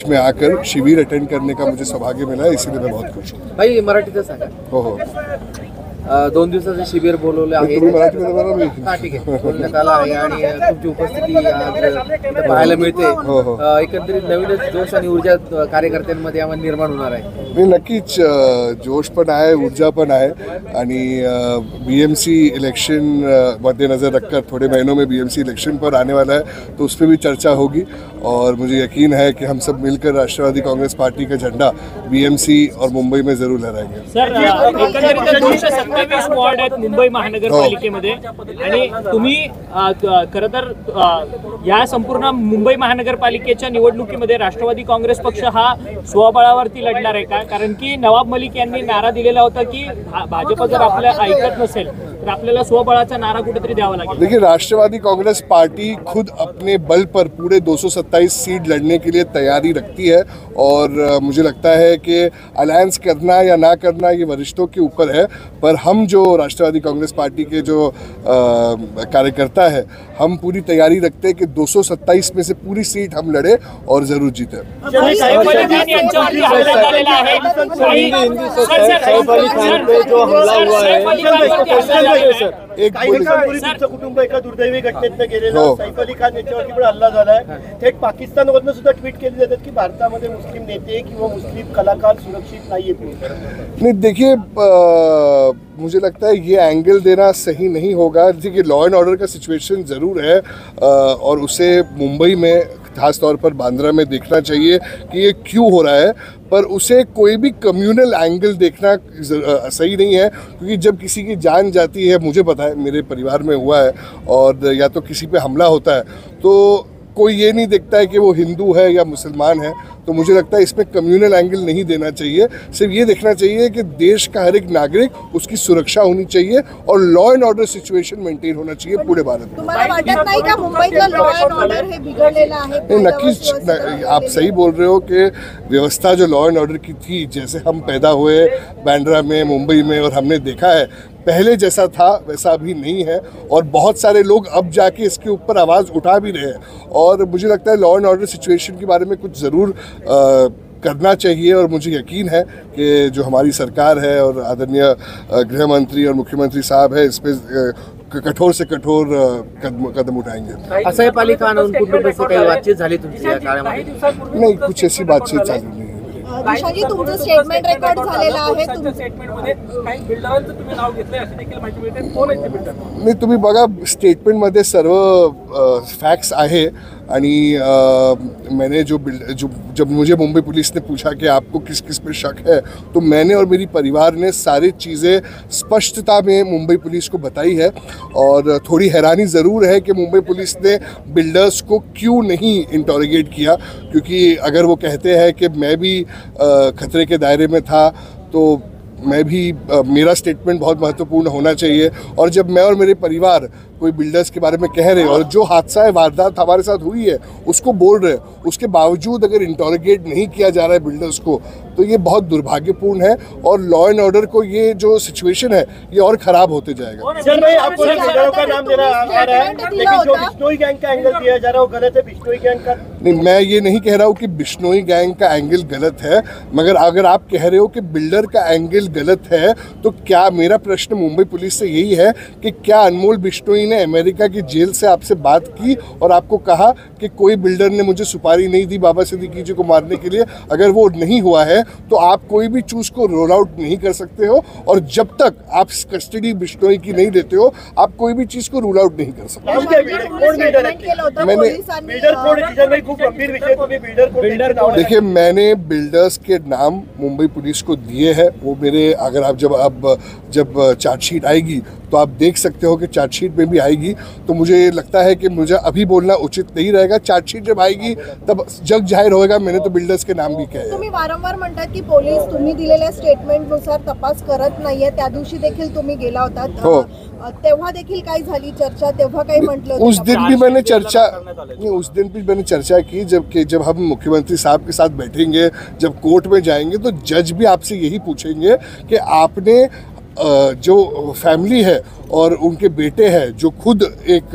में आकर शिविर अटेंड करने का मुझे सौभाग्य मिला है, इसीलिए मैं बहुत खुश हूँ। भाई मराठीतच सांगा. हो 2 दिवसाचं शिबिर बोलवलं आहे. तुम्ही मराठीमध्ये बोला मी. हा ठीक आहे, बोलण्यात आलं आहे आणि तुमची उपस्थिती आज इथं पाहायला मिळते. एकंदरीत नवीनच जोश आणि ऊर्जा कार्यकर्त्यांमध्ये आम्हाला निर्माण होणार आहे. नाही, नक्कीच जोश पण आहे, ऊर्जा पण आहे आणि बीएमसी इलेक्शन मद्देनज़र रखकर थोड़े महीनों में बीएमसी इलेक्शन पर आने वाला है, तो उस पर भी चर्चा होगी और मुझे यकीन है कि हम सब मिलकर राष्ट्रवादी कांग्रेस पार्टी का झंडा बीएमसी और मुंबई में जरूर लहराएंगे. सर, एकंदरीत 227 वॉर्ड आहेत मुंबई महानगरपालिकेमध्ये आणि तुम्ही खरं तर या संपूर्ण मुंबई महानगरपालिकेच्या निवडणुकीमध्ये राष्ट्रवादी काँग्रेस पक्ष हा स्वबळावरती लढणार आहे का? कारण की नवाब मलिक यांनी नारा दिलेला होता की भाजप जर आपल्याला ऐकत नसेल तर आपल्याला स्वबळाचा नारा कुठेतरी द्यावा लागेल. देखिए, राष्ट्रवादी कांग्रेस पार्टी खुद अपने बल पर पूरे 227 सीट लड़ने के लिए तैयारी रखती है और मुझे लगता है कि अलायंस करना या ना करना ये वरिष्ठों के ऊपर है, पर हम जो राष्ट्रवादी कांग्रेस पार्टी के जो कार्यकर्ता है, हम पूरी तैयारी रखते हैं कि 227 में से पूरी सीट हम लड़े और ज़रूर जीते. एक कुटुंब एका दुर्दैवी घटनेतनं गेलेलं सैफ अली खान याच्यावरती पण हल्ला झालाय. थेट पाकिस्तानवरनं सुद्धा ट्विट केली जातात की भारतामध्ये मुस्लिम नेते किंवा मुस्लिम कलाकार सुरक्षित नाहीयेत. नहीं, देखिए, मुझे लगता है ये एंगल देना सही नहीं होगा. देखिए, लॉ एंड ऑर्डर का सिचुएशन ज़रूर है और उसे मुंबई में खास तौर पर बांद्रा में देखना चाहिए कि ये क्यों हो रहा है, पर उसे कोई भी कम्युनल एंगल देखना सही नहीं है, क्योंकि जब किसी की जान जाती है, मुझे पता है मेरे परिवार में हुआ है, और या तो किसी पे हमला होता है तो कोई ये नहीं देखता है कि वो हिंदू है या मुसलमान है. तो मुझे लगता है इसमें कम्युनल एंगल नहीं देना चाहिए. सिर्फ ये देखना चाहिए कि देश का हर एक नागरिक, उसकी सुरक्षा होनी चाहिए और law and order situation maintain होना चाहिए पूरे भारत में. तुम्हाला वाटत नाही का मुंबईचा लॉ एंड ऑर्डर हे बिघडलेलं आहे? नक्कीच आप सही बोल रहे हो कि व्यवस्था जो लॉ एंड ऑर्डर की थी, जैसे हम पैदा हुए बांद्रा में, मुंबई में, और हमने देखा है पहले जैसा था वैसा अभी नहीं है, और बहुत सारे लोग अब जाके इसके ऊपर आवाज़ उठा भी रहे हैं. और मुझे लगता है लॉ एंड ऑर्डर सिचुएशन के बारे में कुछ ज़रूर करना चाहिए, और मुझे यकीन है कि जो हमारी सरकार है और आदरणीय गृह मंत्री और मुख्यमंत्री साहब है, इस पर कठोर से कठोर कदम उठाएंगे. सैफ अली खान उन कुटुंबाशी काही बातचीत झाली तुमची या काळामध्ये? नहीं, कुछ ऐसी बातचीत चालू नहीं है. दिशाजी, तुमचं स्टेटमेंट रेकॉर्ड झालेलं आहे. स्टेटमेंटमध्ये काही बिल्डरांचं तुम्ही नाव घेतलंय अशी देखील माहिती मिळते. कोण आहे ते बिल्डर? नाही, तुम्ही बघा, स्टेटमेंटमध्ये सर्व फैक्ट्स आहे आणि मैंने जब मुझे मुंबई पुलिस ने पूछा कि आपको किस किस पे शक है, तो मैंने और मेरी परिवार ने सारी चीज़ें स्पष्टता में मुंबई पुलिस को बताई है. और थोड़ी हैरानी ज़रूर है कि मुंबई पुलिस ने बिल्डर्स को क्यों नहीं इंटरोगेट किया, क्योंकि अगर वो कहते हैं कि मैं भी खतरे के दायरे में था, तो मैं भी मेरा स्टेटमेंट बहुत महत्वपूर्ण होना चाहिए. और जब मैं और मेरे परिवार कोई बिल्डर्स के बारे में कह रहे हैं और जो हादसा है, वारदात हमारे साथ हुई है, उसको बोल रहे हैं, उसके बावजूद अगर इंटरोगेट नहीं किया जा रहा है बिल्डर्स को, तो ये बहुत दुर्भाग्यपूर्ण है और लॉ एंड ऑर्डर को ये जो सिचुएशन है ये और ख़राब होते जाएगा. सर भाई, आपको बिल्डरों का नाम देना आ रहा है, लेकिन जो बिश्नोई गैंग का एंगल दिया जा रहा है वो गलत है. बिश्नोई गैंग का नहीं, मैं ये नहीं कह रहा हूँ कि बिश्नोई गैंग का एंगल गलत है, मगर अगर आप कह रहे हो कि बिल्डर का एंगल गलत है, तो क्या, मेरा प्रश्न मुंबई पुलिस से यही है कि क्या अनमोल बिश्नोई ने अमेरिका की जेल से आपसे बात की और आपको कहा कि कोई बिल्डर ने मुझे सुपारी नहीं दी बाबा सिद्दीकी जी को मारने के लिए? अगर वो नहीं हुआ है तो आप कोई भी चूज को रोल आउट नहीं कर सकते हो, और जब तक आप कस्टडी बिश्नोई की नहीं लेते हो, आप कोई भी चीज़ को रूल आउट नहीं कर सकते. देखिए, मैंने बिल्डर्स के नाम मुंबई पुलिस को दिए हैं. वो मेरे, अगर आप जब चार्जशीट आएगी तो आप देख सकते हो कि चार्जशीट में भी आएगी. तो मुझे लगता है कि मुझे अभी बोलना उचित नहीं रहेगा. चार्जशीट जब आएगी तब जग जाहिर होगा. मैंने तो बिल्डर्स के नाम भी कहे. तुम्ही वारंवार म्हणतात की पोलीस तुम्ही दिलेल्या स्टेटमेंटनुसार तपास करत नाहीये. त्या दिवशी देखील तुम्ही गेला होता, तेव्हा देखील काय झाली चर्चा? तेव्हा काही म्हटलं? उस दिन भी मैंने चर्चा की, जब हम मुख्यमंत्री साहब के साथ बैठेंगे, जब कोर्ट में जाएंगे, तो जज भी आपसे यही पूछेंगे कि आपने जो फैमिली है और उनके बेटे हैं जो खुद एक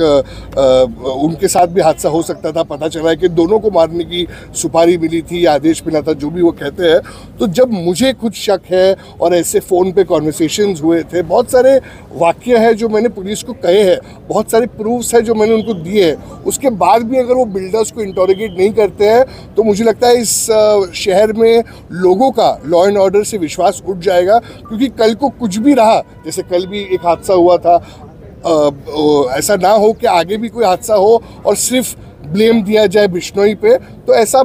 उनके साथ भी हादसा हो सकता था, पता चला है कि दोनों को मारने की सुपारी मिली थी या आदेश मिला था, जो भी वो कहते हैं। तो जब मुझे कुछ शक है और ऐसे फ़ोन पे कॉन्वर्सेशंस हुए थे, बहुत सारे वाक्य हैं जो मैंने पुलिस को कहे हैं, बहुत सारे प्रूफ्स हैं जो मैंने उनको दिए हैं, उसके बाद भी अगर वो बिल्डर्स को इंटरोगेट नहीं करते हैं तो मुझे लगता है इस शहर में लोगों का लॉ एंड ऑर्डर से विश्वास उठ जाएगा। क्योंकि कल को कुछ भी रहा, जैसे कल भी एक हादसा हुआ था, ऐसा ना हो कि आगे भी कोई हादसा हो और सिर्फ ब्लेम दिया जाए बिश्नोई पे, तो ऐसा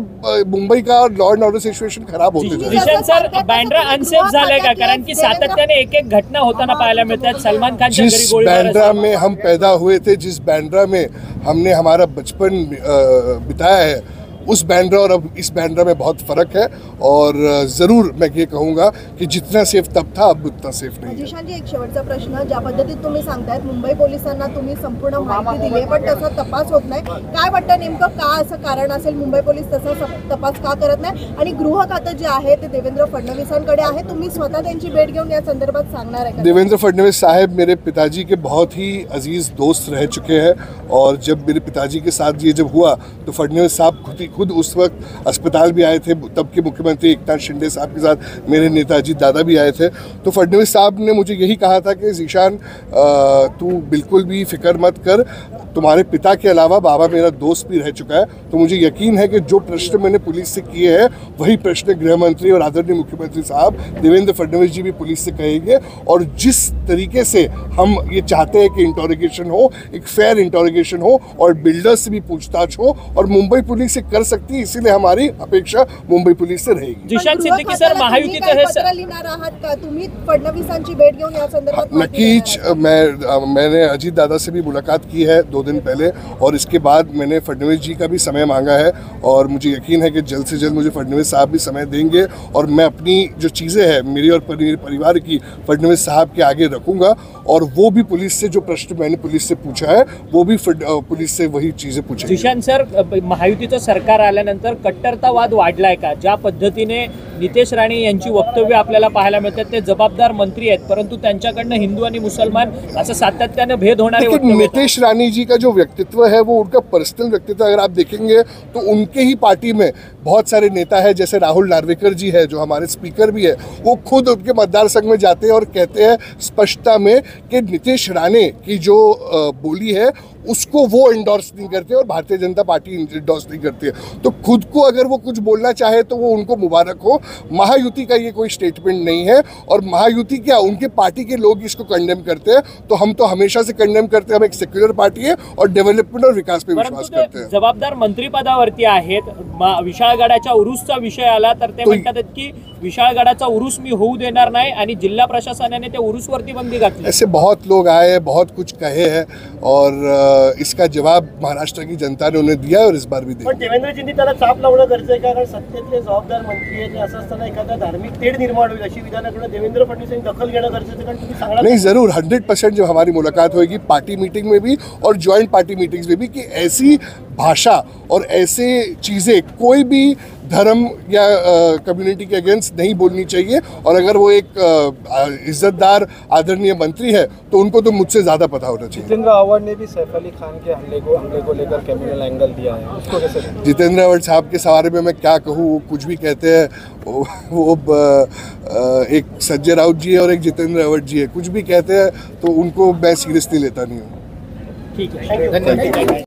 मुंबई का लॉ एंड ऑर्डर सिच्युएशन खराब होते जाए। जिशन सर, बँड्रा अनसेफ झालंय का? कारण की सातत्याने एक एक घटना होताना पाहायला मिळतात। सलमान खानच्या घरी जिस गोळीबार बँड्रा में हम पैदा हुए थे, जिस बँड्रा में हमने हमारा बचपन बिताया है, उस बँड्रा और अब इस बँड्रा में बहुत फ़र्क है। और ज़रूर मैं ये कहूँगा कि जितना सेफ तब था अब उतना सेफ नहीं है। जिशान जी, एक शेवटचा प्रश्न, ज्या पद्धतीत तुम्ही सांगतायत मुंबई पोलिसांना तुम्ही संपूर्ण माहिती दिली आहे, पण तसा तपास होत नाही, काय वाटतं नेमकं का असं कारण असेल? मुंबई पोलीस तसा तपास का करत नाही? आणि गृह खातं जे आहे ते देवेंद्र फडणवीसांकडे आहे, तुम्ही स्वतः त्यांची भेट घेऊन या संदर्भात सांगणार आहे का? देवेंद्र फडणवीस साहब मेरे पिताजी के बहुत ही अजीज़ दोस्त रह चुके हैं, और जब मेरे पिताजी के साथ ये जब हुआ तो फडणवीस साहब खुद उस वक्त अस्पताल भी आए थे। तब के मुख्यमंत्री एकनाथ शिंदे साहब के साथ मेरे नेताजी दादा भी आए थे। तो फडणवीस साहब ने मुझे यही कहा था कि ज़ीशान, तू बिल्कुल भी फिक्र मत कर, तुम्हारे पिता के अलावा बाबा मेरा दोस्त भी रह चुका है। तो मुझे यकीन है कि जो प्रश्न मैंने पुलिस से किए हैं वही प्रश्न गृह मंत्री और आदरणीय मुख्यमंत्री साहब देवेंद्र फडणवीस जी भी पुलिस से कहेंगे। और जिस तरीके से हम ये चाहते हैं कि इंटरोगेशन हो, एक फेयर इंटरोगेशन हो और बिल्डर्स से भी पूछताछ हो, और मुंबई पुलिस से कर सकती है, इसीलिए हमारी अपेक्षा मुंबई पुलिस से रहेगी। जिशान सिद्दीकी सर, महायुतीचं हे पत्र लिहिणार आहात का तुम्ही फडणवीसांची भेट घेऊन या संदर्भात? नक्कीच, मैंने अजीत दादा से भी मुलाकात की है 2 दिन पहले, और इसके बाद मैंने फडणवीस जी का भी समय मांगा है, और मुझे यकीन है कि जल्द से जल्द मुझे फडणवीस साहब भी समय देंगे, और मैं अपनी जो चीज़ें हैं मेरी और परिवार की फडणवीस साहब के आगे रखूँगा, और वो भी पुलिस से जो प्रश्न मैंने पुलिस से पूछा है वो भी पुलिस से वही चीज़ें पूछेंगे। जिशान सर, महायुतीचं सरकार आल्यानंतर कट्टरतावाद वाढलाय का? ज्या पद्धतीने नितेश राणे यांची वक्तव्य आपल्याला पाहायला मिळतात, ते जबाबदार मंत्री आहेत, परंतु त्यांच्याकडनं हिंदू आणि मुसलमान असं सातत्याने भेद होणारे वक्तव्य। नितेश राणे जी का जो व्यक्तित्व है वो उनका पर्सनल व्यक्तित्व, अगर आप देखेंगे तो उनके ही पार्टी में बहुत सारे नेता हैं, जैसे राहुल नार्वेकर जी है जो हमारे स्पीकर भी है, वो खुद उनके मतदार संघ में जाते हैं और कहते हैं स्पष्टता में कि नितेश राणे की जो बोली है उसको वो इंडोर्स नहीं करते और भारतीय जनता पार्टी इंडोर्स नहीं करती है। तो खुद को अगर वो कुछ बोलना चाहे तो वो उनको मुबारक हो। महायुति का ये कोई स्टेटमेंट नहीं है, और महायुति क्या, उनके पार्टी के लोग इसको कंडेम करते हैं, तो हम तो हमेशा से कंडेम करते हैं। हम एक सेक्युलर पार्टी है और डेव्हलपमेंट और विकास पे विश्वास करते हैं। जबाबदार मंत्रिपदावरती आहेत। विशाळगडाच्या उरूसचा विषय आला तर ते म्हणतात की विशाळगडाचा उरूस मी होऊ देणार नाही, आणि जिल्हा प्रशासनाने त्या उरूसवरती बंदी घातली। ऐसे बहुत लोग आए, बहुत कुछ कहे हैं, और इसका जवाब महाराष्ट्र की जनता ने उन्हें दिया और इस बार भी पण देवेंद्रजींनी त्याला चाप लावणं गरजेचं आहे का? कारण सत्तेतले जबाबदार मंत्री आहेत, असं असताना एखादा धार्मिक तेढ निर्माण होईल अशी विधानाकडे देवेंद्र फडणवीसांनी दखल घेणं गरजेचं आहे, कारण तुम्ही सांगणार नहीं, ज़रूर 100% जब हमारी मुलाकात होगी पार्टी मीटिंग में भी और जॉइंट पार्टी मीटिंग्स में भी, कि ऐसी भाषा और ऐसे चीज़ें कोई भी धर्म या कम्युनिटी के अगेंस्ट नहीं बोलनी चाहिए। और अगर वो एक इज्जतदार आदरणीय मंत्री है तो उनको तो मुझसे ज़्यादा पता होना चाहिए। जितेंद्र अवार्ड ने भी सैफ अली खान के हमले को लेकर क्रिमिनल एंगल दिया है, उसको कैसे? जितेंद्र अवार्ड साहब के बारे में मैं क्या कहूँ, वो कुछ भी कहते हैं। वो एक संजय राउत जी है और एक जितेंद्र अवार्ड जी है, कुछ भी कहते हैं, तो उनको मैं सीरियसली लेता नहीं हूँ। ठीक है, धन्यवाद।